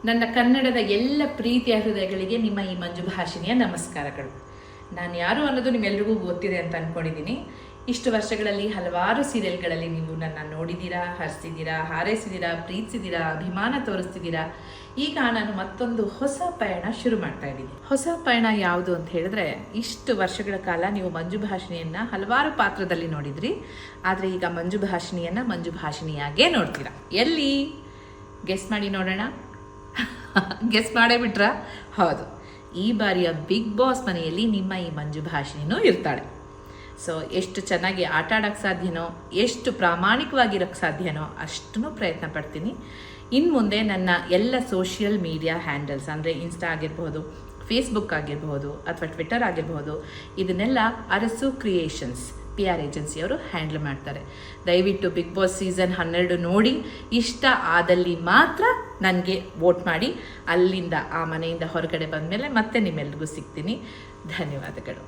ನನ್ನ ಕನ್ನಡದ ಎಲ್ಲ ಪ್ರೀತಿಯ ಹೃದಯಗಳಿಗೆ ನಿಮ್ಮ ಈ ಮಂಜು ಭಾಷಿಣಿಯ ನಮಸ್ಕಾರಗಳು. ನಾನು ಯಾರು ಅನ್ನೋದು ನಿಮ್ಮೆಲ್ರಿಗೂ ಗೊತ್ತಿದೆ ಅಂತ ಅಂದ್ಕೊಂಡಿದ್ದೀನಿ. ಇಷ್ಟು ವರ್ಷಗಳಲ್ಲಿ ಹಲವಾರು ಸೀರಿಯಲ್ಗಳಲ್ಲಿ ನೀವು ನನ್ನ ನೋಡಿದ್ದೀರಾ, ಹರಿಸಿದ್ದೀರಾ, ಹಾರೈಸಿದ್ದೀರಾ, ಪ್ರೀತಿಸಿದ್ದೀರಾ, ಅಭಿಮಾನ ತೋರಿಸ್ತಿದ್ದೀರಾ. ಈಗ ನಾನು ಮತ್ತೊಂದು ಹೊಸ ಪಯಣ ಶುರು ಮಾಡ್ತಾ ಇದ್ದೀನಿ. ಹೊಸ ಪಯಣ ಯಾವುದು ಅಂತ ಹೇಳಿದ್ರೆ, ಇಷ್ಟು ವರ್ಷಗಳ ಕಾಲ ನೀವು ಮಂಜು ಭಾಷಿಣಿಯನ್ನು ಹಲವಾರು ಪಾತ್ರದಲ್ಲಿ ನೋಡಿದ್ರಿ. ಆದರೆ ಈಗ ಮಂಜು ಭಾಷಿಣಿಯನ್ನು ಮಂಜು ಭಾಷಿಣಿಯಾಗೇ ನೋಡ್ತೀರಾ. ಎಲ್ಲಿ ಗೆಸ್ ಮಾಡಿ ನೋಡೋಣ. ಗೆಸ್ ಮಾಡೇ ಬಿಟ್ರಾ? ಹೌದು, ಈ ಬಾರಿಯ ಬಿಗ್ ಬಾಸ್ ಮನೆಯಲ್ಲಿ ನಿಮ್ಮ ಈ ಮಂಜು ಭಾಷಿಣಿನೂ ಇರ್ತಾಳೆ. ಸೊ ಎಷ್ಟು ಚೆನ್ನಾಗಿ ಆಟ ಆಡೋಕ್ಕೆ ಸಾಧ್ಯನೋ, ಎಷ್ಟು ಪ್ರಾಮಾಣಿಕವಾಗಿರೋಕ್ಕೆ ಸಾಧ್ಯನೋ ಅಷ್ಟೂ ಪ್ರಯತ್ನ ಪಡ್ತೀನಿ. ಇನ್ನು ಮುಂದೆ ನನ್ನ ಎಲ್ಲ ಸೋಷಿಯಲ್ ಮೀಡಿಯಾ ಹ್ಯಾಂಡಲ್ಸ್ ಅಂದರೆ ಇನ್ಸ್ಟಾ ಆಗಿರ್ಬೋದು, ಫೇಸ್ಬುಕ್ ಆಗಿರ್ಬೋದು ಅಥವಾ ಟ್ವಿಟರ್ ಆಗಿರ್ಬೋದು, ಇದನ್ನೆಲ್ಲ ಅರಸು ಕ್ರಿಯೇಷನ್ಸ್ PR ಏಜೆನ್ಸಿಯವರು ಹ್ಯಾಂಡಲ್ ಮಾಡ್ತಾರೆ. ದಯವಿಟ್ಟು ಬಿಗ್ ಬಾಸ್ ಸೀಸನ್ 12 ನೋಡಿ ಇಷ್ಟ ಆದಲ್ಲಿ ಮಾತ್ರ ನನಗೆ ವೋಟ್ ಮಾಡಿ. ಅಲ್ಲಿಂದ ಆ ಮನೆಯಿಂದ ಹೊರಗಡೆ ಬಂದಮೇಲೆ ಮತ್ತೆ ನಿಮ್ಮೆಲ್ರಿಗೂ ಸಿಗ್ತೀನಿ. ಧನ್ಯವಾದಗಳು.